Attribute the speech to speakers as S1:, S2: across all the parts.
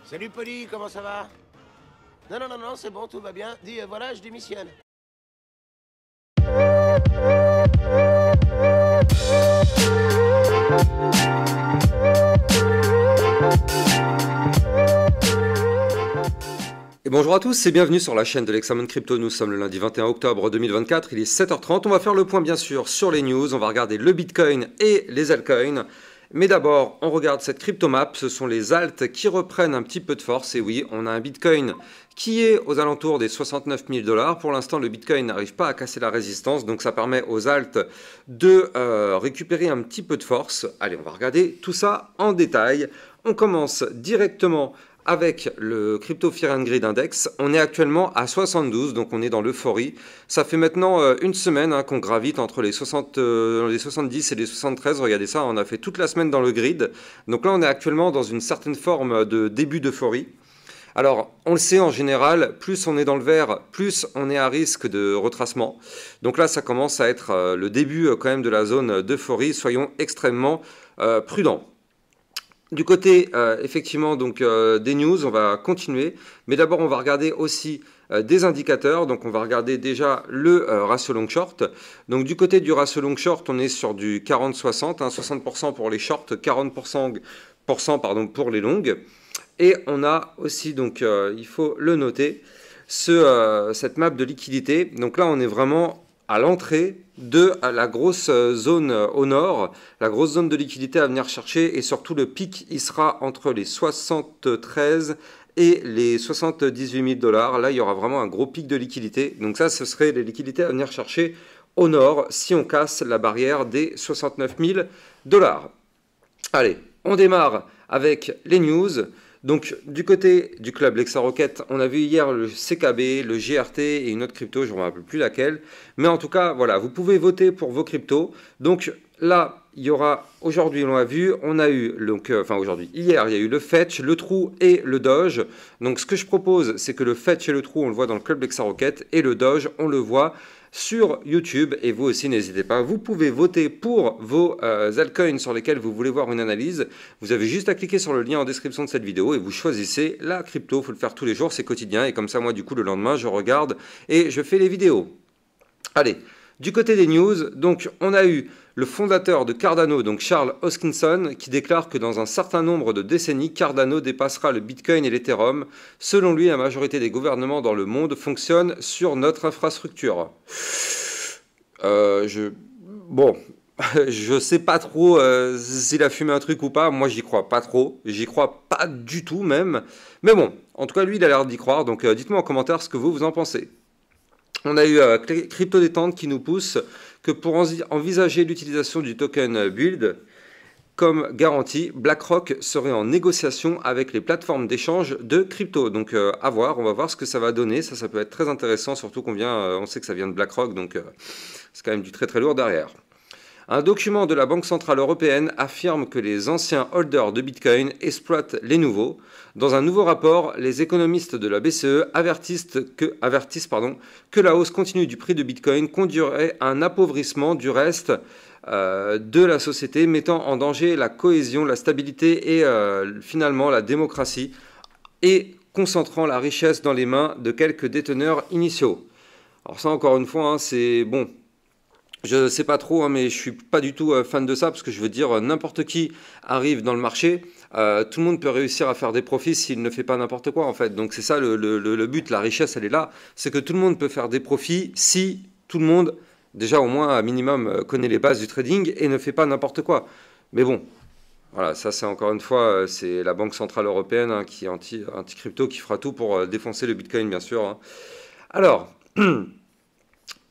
S1: Salut Polly, comment ça va? Non, non, non, non, c'est bon, tout va bien. Dis, voilà, je démissionne.
S2: Et bonjour à tous et bienvenue sur la chaîne de l'Examen Crypto. Nous sommes le lundi 21 octobre 2024, il est 7h30. On va faire le point bien sûr sur les news, on va regarder le Bitcoin et les altcoins. Mais d'abord, on regarde cette cryptomap, ce sont les alts qui reprennent un petit peu de force. Et oui, on a un Bitcoin qui est aux alentours des 69 000 $. Pour l'instant, le Bitcoin n'arrive pas à casser la résistance, donc ça permet aux alts de récupérer un petit peu de force. Allez, on va regarder tout ça en détail. On commence directement avec le Crypto Fear and Greed Index. On est actuellement à 72, donc on est dans l'euphorie. Ça fait maintenant une semaine qu'on gravite entre les 70 et les 73. Regardez ça, on a fait toute la semaine dans le grid. Donc là, on est actuellement dans une certaine forme de début d'euphorie. Alors, on le sait en général, plus on est dans le vert, plus on est à risque de retracement. Donc là, ça commence à être le début quand même de la zone d'euphorie. Soyons extrêmement prudents. Du côté, effectivement, donc, des news, on va continuer. Mais d'abord, on va regarder aussi des indicateurs. Donc, on va regarder déjà le ratio long short. Donc, du côté du ratio long short, on est sur du 40-60, 60% pour les shorts, 40% pardon, pour les longues. Et on a aussi, donc, il faut le noter, cette map de liquidité. Donc là, on est vraiment à l'entrée de la grosse zone au nord, la grosse zone de liquidité à venir chercher, et surtout le pic, il sera entre les 73 et les 78 000 $. Là, il y aura vraiment un gros pic de liquidité. Donc ça, ce serait les liquidités à venir chercher au nord si on casse la barrière des 69 000 $. Allez, on démarre avec les news. Donc, du côté du club LexaRocket, on a vu hier le CKB, le GRT et une autre crypto, je ne me rappelle plus laquelle. Mais en tout cas, voilà, vous pouvez voter pour vos cryptos. Donc là, il y aura, aujourd'hui, on l'a vu, on a eu, donc, hier, il y a eu le Fetch, le True et le Doge. Donc, ce que je propose, c'est que le Fetch et le True, on le voit dans le club LexaRocket, et le Doge, on le voit sur YouTube. Et vous aussi, n'hésitez pas, vous pouvez voter pour vos altcoins sur lesquels vous voulez voir une analyse. Vous avez juste à cliquer sur le lien en description de cette vidéo et vous choisissez la crypto. Il faut le faire tous les jours, c'est quotidien, et comme ça, moi, du coup, le lendemain, je regarde et je fais les vidéos. Allez, du côté des news, donc on a eu le fondateur de Cardano, donc Charles Hoskinson, qui déclare que dans un certain nombre de décennies, Cardano dépassera le Bitcoin et l'Ethereum. Selon lui, la majorité des gouvernements dans le monde fonctionnent sur notre infrastructure. Bon, je sais pas trop s'il a fumé un truc ou pas. Moi, j'y crois pas trop. J'y crois pas du tout même. Mais bon, en tout cas, lui, il a l'air d'y croire. Donc, dites-moi en commentaire ce que vous en pensez. On a eu Crypto Détente qui nous pousse que pour envisager l'utilisation du token Build comme garantie, BlackRock serait en négociation avec les plateformes d'échange de crypto. Donc à voir, on va voir ce que ça va donner. Ça peut être très intéressant, surtout on sait que ça vient de BlackRock, donc c'est quand même du très très lourd derrière. Un document de la Banque Centrale Européenne affirme que les anciens holders de Bitcoin exploitent les nouveaux. Dans un nouveau rapport, les économistes de la BCE avertissent que la hausse continue du prix de Bitcoin conduirait à un appauvrissement du reste de la société, mettant en danger la cohésion, la stabilité et finalement la démocratie, et concentrant la richesse dans les mains de quelques déteneurs initiaux. Alors ça, encore une fois, c'est bon. Je sais pas trop, mais je suis pas du tout fan de ça, parce que je veux dire, n'importe qui arrive dans le marché, tout le monde peut réussir à faire des profits s'il ne fait pas n'importe quoi, en fait. Donc c'est ça le but, la richesse, elle est là, c'est que tout le monde peut faire des profits si tout le monde, déjà au moins un minimum, connaît les bases du trading et ne fait pas n'importe quoi. Mais bon, voilà, ça c'est encore une fois, c'est la Banque Centrale Européenne qui est anti-crypto, qui fera tout pour défoncer le Bitcoin, bien sûr. Alors...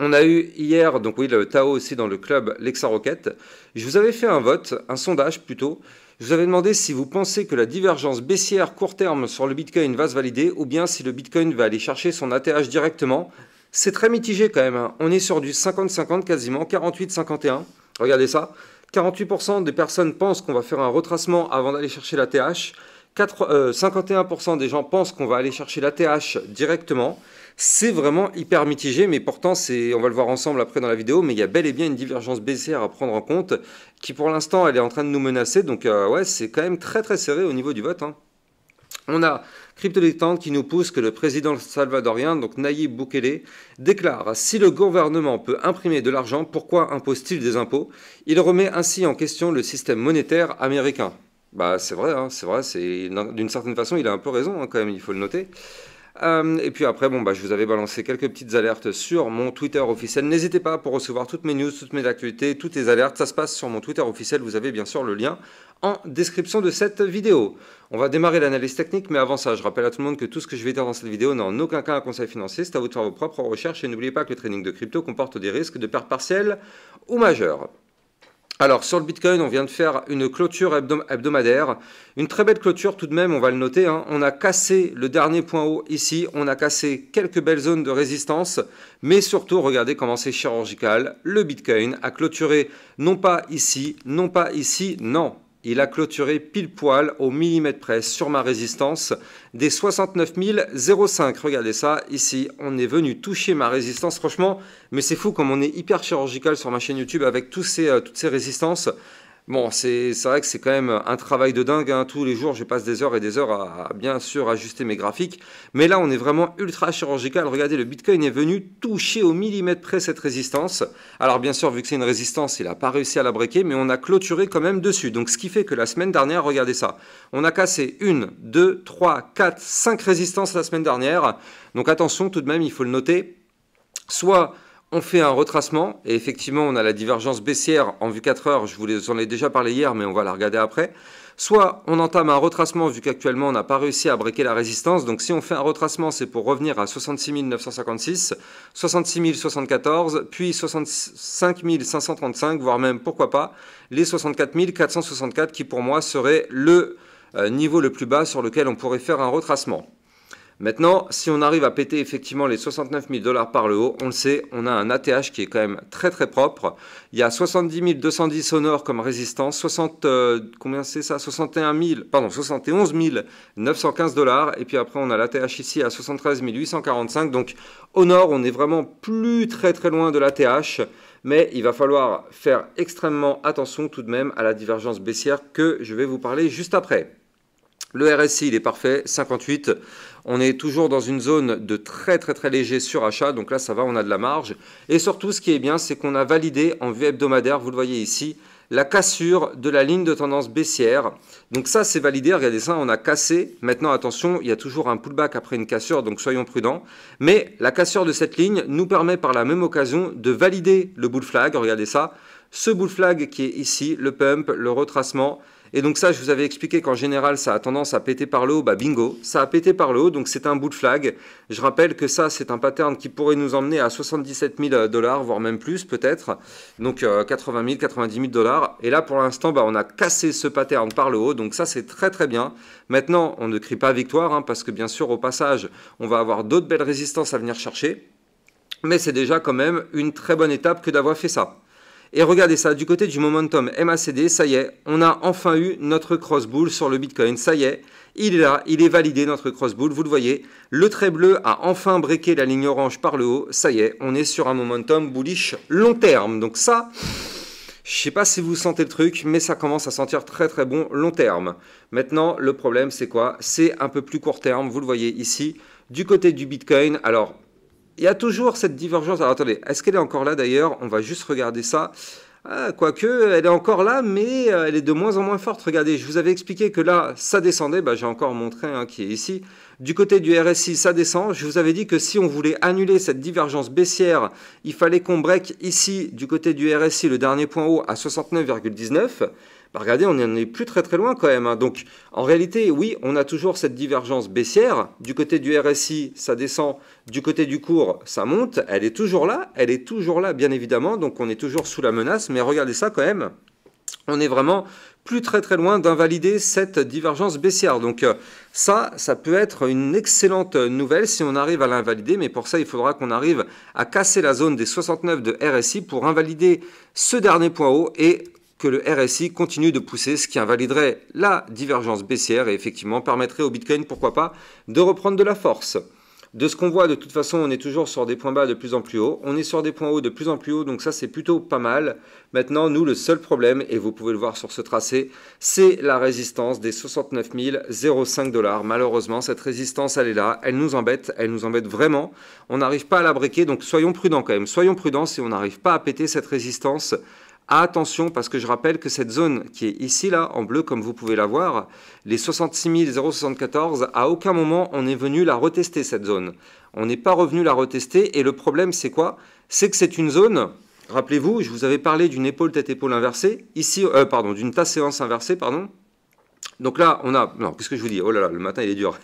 S2: On a eu hier, donc oui, le Tao aussi dans le club LexaRocket. Je vous avais fait un vote, un sondage plutôt. Je vous avais demandé si vous pensez que la divergence baissière court terme sur le Bitcoin va se valider, ou bien si le Bitcoin va aller chercher son ATH directement. C'est très mitigé quand même. On est sur du 50-50 quasiment, 48-51. Regardez ça. 48% des personnes pensent qu'on va faire un retracement avant d'aller chercher l'ATH. 51% des gens pensent qu'on va aller chercher l'ATH directement. C'est vraiment hyper mitigé, mais pourtant, on va le voir ensemble après dans la vidéo, mais il y a bel et bien une divergence baissière à prendre en compte, qui pour l'instant, elle est en train de nous menacer. Donc ouais, c'est quand même très très serré au niveau du vote. On a Crypto-Dilettante qui nous pousse que le président salvadorien, donc Nayib Bukele, déclare « Si le gouvernement peut imprimer de l'argent, pourquoi impose-t-il des impôts ?» Il remet ainsi en question le système monétaire américain. Bah c'est vrai, hein, d'une certaine façon il a un peu raison hein, quand même, il faut le noter. Et puis après, bon, je vous avais balancé quelques petites alertes sur mon Twitter officiel. N'hésitez pas pour recevoir toutes mes news, toutes mes actualités, toutes les alertes. Ça se passe sur mon Twitter officiel. Vous avez bien sûr le lien en description de cette vidéo. On va démarrer l'analyse technique, mais avant ça, je rappelle à tout le monde que tout ce que je vais dire dans cette vidéo n'a en aucun cas un conseil financier. C'est à vous de faire vos propres recherches et n'oubliez pas que le trading de crypto comporte des risques de perte partielle ou majeure. Alors, sur le Bitcoin, on vient de faire une clôture hebdomadaire. Une très belle clôture tout de même, on va le noter. Hein. On a cassé le dernier point haut ici. On a cassé quelques belles zones de résistance. Mais surtout, regardez comment c'est chirurgical. Le Bitcoin a clôturé non pas ici, non pas ici, non. Il a clôturé pile poil au millimètre près sur ma résistance des 69 005. Regardez ça, ici, on est venu toucher ma résistance. Franchement, mais c'est fou comme on est hyper chirurgical sur ma chaîne YouTube avec toutes ces résistances. Bon, c'est vrai que c'est quand même un travail de dingue. Hein. Tous les jours, je passe des heures et des heures à bien sûr ajuster mes graphiques. Mais là, on est vraiment ultra chirurgical. Regardez, le Bitcoin est venu toucher au millimètre près cette résistance. Alors bien sûr, vu que c'est une résistance, il n'a pas réussi à la breaker, mais on a clôturé quand même dessus. Donc ce qui fait que la semaine dernière, regardez ça, on a cassé 1, 2, 3, 4, 5 résistances la semaine dernière. Donc attention, tout de même, il faut le noter. Soit on fait un retracement, et effectivement, on a la divergence baissière en vue 4 heures, je vous en ai déjà parlé hier, mais on va la regarder après. Soit on entame un retracement, vu qu'actuellement, on n'a pas réussi à breaker la résistance. Donc, si on fait un retracement, c'est pour revenir à 66 956, 66 074, puis 65 535, voire même, pourquoi pas, les 64 464, qui pour moi serait le niveau le plus bas sur lequel on pourrait faire un retracement. Maintenant, si on arrive à péter effectivement les 69 000 $ par le haut, on le sait, on a un ATH qui est quand même très très propre. Il y a 70 210 au nord comme résistance, combien c'est ça 71 915 $. Et puis après, on a l'ATH ici à 73 845. Donc au nord, on est vraiment plus très très loin de l'ATH. Mais il va falloir faire extrêmement attention tout de même à la divergence baissière que je vais vous parler juste après. Le RSI, il est parfait, 58. On est toujours dans une zone de très très très léger surachat. Donc là, ça va, on a de la marge. Et surtout, ce qui est bien, c'est qu'on a validé en vue hebdomadaire, vous le voyez ici, la cassure de la ligne de tendance baissière. Donc ça, c'est validé. Regardez ça, on a cassé. Maintenant, attention, il y a toujours un pullback après une cassure, donc soyons prudents. Mais la cassure de cette ligne nous permet par la même occasion de valider le bull flag. Regardez ça. Ce bull flag qui est ici, le pump, le retracement. Et donc ça, je vous avais expliqué qu'en général, ça a tendance à péter par le haut. Bah bingo, ça a pété par le haut, donc c'est un bull flag. Je rappelle que ça, c'est un pattern qui pourrait nous emmener à 77 000 $, voire même plus peut-être. Donc 80 000, 90 000 $. Et là, pour l'instant, on a cassé ce pattern par le haut. Donc ça, c'est très très bien. Maintenant, on ne crie pas victoire, hein, parce que bien sûr, au passage, on va avoir d'autres belles résistances à venir chercher. Mais c'est déjà quand même une très bonne étape que d'avoir fait ça. Et regardez ça, du côté du momentum MACD, ça y est, on a enfin eu notre cross bull sur le Bitcoin. Ça y est, il est là, il est validé notre cross bull, vous le voyez. Le trait bleu a enfin breaké la ligne orange par le haut. Ça y est, on est sur un momentum bullish long terme. Donc ça, je ne sais pas si vous sentez le truc, mais ça commence à sentir très très bon long terme. Maintenant, le problème c'est quoi? C'est un peu plus court terme, vous le voyez ici, du côté du Bitcoin. Alors, il y a toujours cette divergence. Alors attendez, est-ce qu'elle est encore là d'ailleurs? On va juste regarder ça. Quoique, elle est encore là, mais elle est de moins en moins forte. Regardez, je vous avais expliqué que là, ça descendait. J'ai encore montré qui est ici. Du côté du RSI, ça descend. Je vous avais dit que si on voulait annuler cette divergence baissière, il fallait qu'on break ici, du côté du RSI, le dernier point haut à 69,19. Regardez, on n'en est plus très très loin quand même. Hein. Donc, en réalité, oui, on a toujours cette divergence baissière. Du côté du RSI, ça descend. Du côté du cours, ça monte. Elle est toujours là. Elle est toujours là, bien évidemment. Donc, on est toujours sous la menace. Mais regardez ça quand même. On est vraiment plus très très loin d'invalider cette divergence baissière. Donc, ça peut être une excellente nouvelle si on arrive à l'invalider. Mais pour ça, il faudra qu'on arrive à casser la zone des 69 de RSI pour invalider ce dernier point haut et que le RSI continue de pousser, ce qui invaliderait la divergence baissière et effectivement permettrait au Bitcoin, pourquoi pas, de reprendre de la force. De ce qu'on voit, de toute façon, on est toujours sur des points bas de plus en plus hauts. On est sur des points hauts de plus en plus hauts, donc ça, c'est plutôt pas mal. Maintenant, nous, le seul problème, et vous pouvez le voir sur ce tracé, c'est la résistance des 69 005 $. Malheureusement, cette résistance, elle est là. Elle nous embête vraiment. On n'arrive pas à la breaker, donc soyons prudents quand même. Soyons prudents si on n'arrive pas à péter cette résistance. Attention, parce que je rappelle que cette zone qui est ici, là, en bleu, comme vous pouvez la voir, les 66 074, à aucun moment on est venu la retester, cette zone. On n'est pas revenu la retester, et le problème, c'est quoi? C'est que c'est une zone, rappelez-vous, je vous avais parlé d'une épaule tête-épaule inversée, ici, pardon, d'une tasse-séance inversée, pardon. Donc là, on a... Non, qu'est-ce que je vous dis? Oh là là, le matin, il est dur.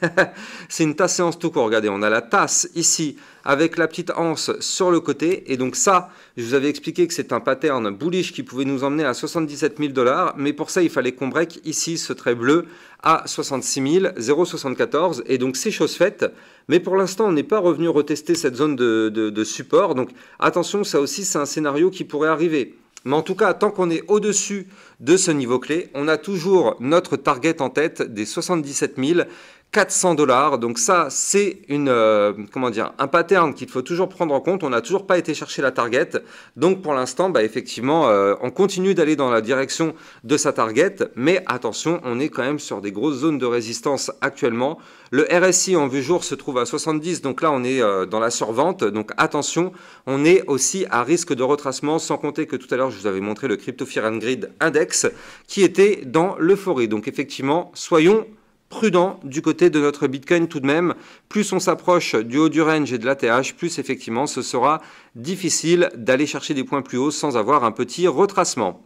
S2: C'est une tasse-séance tout court. Regardez, on a la tasse ici avec la petite anse sur le côté. Et donc ça, je vous avais expliqué que c'est un pattern bullish qui pouvait nous emmener à 77 000 $. Mais pour ça, il fallait qu'on break ici ce trait bleu à 66 074. Et donc, c'est chose faite. Mais pour l'instant, on n'est pas revenu retester cette zone de support. Donc, attention, ça aussi, c'est un scénario qui pourrait arriver. Mais en tout cas, tant qu'on est au-dessus de ce niveau clé, on a toujours notre target en tête des 77 400 $. Donc ça, c'est un pattern qu'il faut toujours prendre en compte. On n'a toujours pas été chercher la target. Donc pour l'instant, effectivement, on continue d'aller dans la direction de sa target. Mais attention, on est quand même sur des grosses zones de résistance actuellement. Le RSI en vue jour se trouve à 70. Donc là, on est dans la survente. Donc attention, on est aussi à risque de retracement. Sans compter que tout à l'heure, je vous avais montré le Crypto Fear and Greed Index qui était dans l'euphorie. Donc effectivement, soyons prudent du côté de notre Bitcoin tout de même. Plus on s'approche du haut du range et de l'ATH, plus effectivement ce sera difficile d'aller chercher des points plus hauts sans avoir un petit retracement.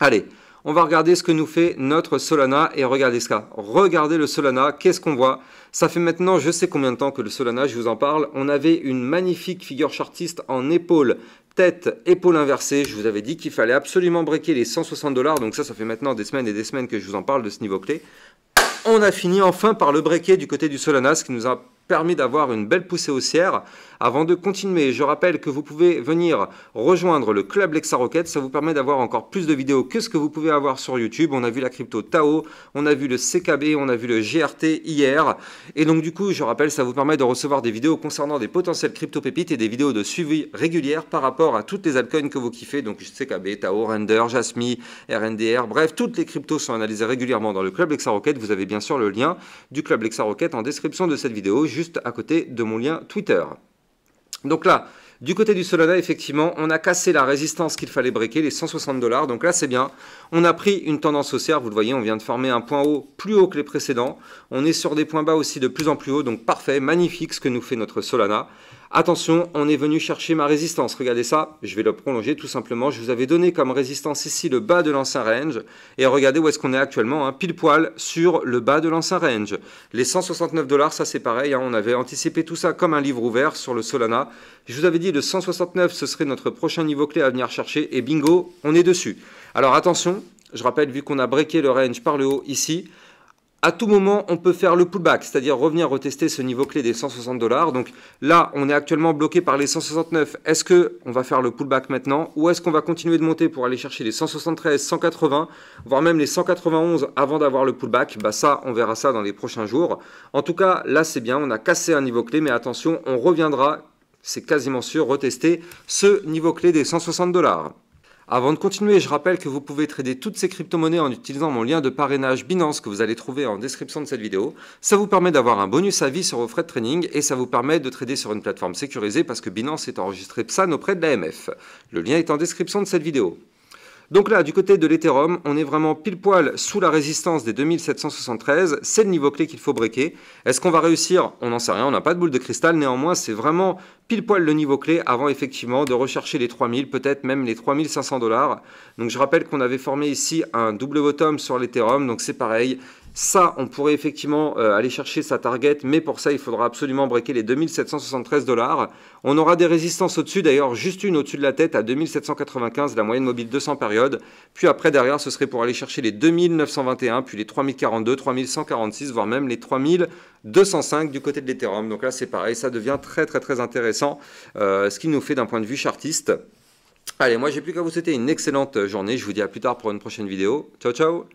S2: Allez, on va regarder ce que nous fait notre Solana et regardez ça. Regardez le Solana, qu'est-ce qu'on voit? Ça fait maintenant je sais combien de temps que le Solana, je vous en parle. On avait une magnifique figure chartiste en épaule, tête, épaule inversée. Je vous avais dit qu'il fallait absolument breaker les 160 $. Donc ça fait maintenant des semaines et des semaines que je vous en parle de ce niveau clé. On a fini enfin par le breaker du côté du Solana, ce qui nous a permis d'avoir une belle poussée haussière. Avant de continuer, je rappelle que vous pouvez venir rejoindre le Club Lexa Rocket. Ça vous permet d'avoir encore plus de vidéos que ce que vous pouvez avoir sur YouTube. On a vu la crypto Tao, on a vu le CKB, on a vu le GRT hier. Et donc du coup, je rappelle, ça vous permet de recevoir des vidéos concernant des potentiels crypto-pépites et des vidéos de suivi régulières par rapport à toutes les altcoins que vous kiffez. Donc CKB, Tao, Render, Jasmy, RNDR, bref, toutes les cryptos sont analysées régulièrement dans le Club Lexa Rocket. Vous avez bien sûr le lien du Club Lexa Rocket en description de cette vidéo, juste à côté de mon lien Twitter. Donc là, du côté du Solana, effectivement, on a cassé la résistance qu'il fallait breaker, les 160 $. Donc là, c'est bien. On a pris une tendance haussière. Vous le voyez, on vient de former un point haut plus haut que les précédents. On est sur des points bas aussi de plus en plus haut. Donc parfait, magnifique ce que nous fait notre Solana. Attention, on est venu chercher ma résistance. Regardez ça, je vais le prolonger tout simplement. Je vous avais donné comme résistance ici le bas de l'ancien range. Et regardez où est-ce qu'on est actuellement, hein, pile poil sur le bas de l'ancien range. Les 169 $, ça c'est pareil. Hein, on avait anticipé tout ça comme un livre ouvert sur le Solana. Je vous avais dit le 169, ce serait notre prochain niveau clé à venir chercher. Et bingo, on est dessus. Alors attention, je rappelle, vu qu'on a breaké le range par le haut ici, à tout moment, on peut faire le pullback, c'est-à-dire revenir retester ce niveau clé des 160 $. Donc là, on est actuellement bloqué par les 169. Est-ce qu'on va faire le pullback maintenant ou est-ce qu'on va continuer de monter pour aller chercher les 173, 180, voire même les 191 avant d'avoir le pullback? Ça, on verra ça dans les prochains jours. En tout cas, là, c'est bien. On a cassé un niveau clé, mais attention, on reviendra, c'est quasiment sûr, retester ce niveau clé des 160 $. Avant de continuer, je rappelle que vous pouvez trader toutes ces crypto-monnaies en utilisant mon lien de parrainage Binance que vous allez trouver en description de cette vidéo. Ça vous permet d'avoir un bonus à vie sur vos frais de trading et ça vous permet de trader sur une plateforme sécurisée parce que Binance est enregistré PSAN auprès de l'AMF. Le lien est en description de cette vidéo. Donc là, du côté de l'Ethereum, on est vraiment pile poil sous la résistance des 2773. C'est le niveau clé qu'il faut breaker. Est-ce qu'on va réussir? On n'en sait rien, on n'a pas de boule de cristal. Néanmoins, c'est vraiment pile poil le niveau clé avant effectivement de rechercher les 3000, peut-être même les 3500 $. Donc je rappelle qu'on avait formé ici un double bottom sur l'Ethereum. Donc c'est pareil. Ça, on pourrait effectivement aller chercher sa target, mais pour ça, il faudra absolument breaker les 2773 $. On aura des résistances au-dessus, d'ailleurs, juste une au-dessus de la tête à 2795, la moyenne mobile 200 périodes. Puis après, derrière, ce serait pour aller chercher les 2921, puis les 3042, 3146, voire même les 3205 du côté de l'Ethereum. Donc là, c'est pareil, ça devient très, très, très intéressant, ce qu'il nous fait d'un point de vue chartiste. Allez, moi, j'ai plus qu'à vous souhaiter une excellente journée. Je vous dis à plus tard pour une prochaine vidéo. Ciao, ciao!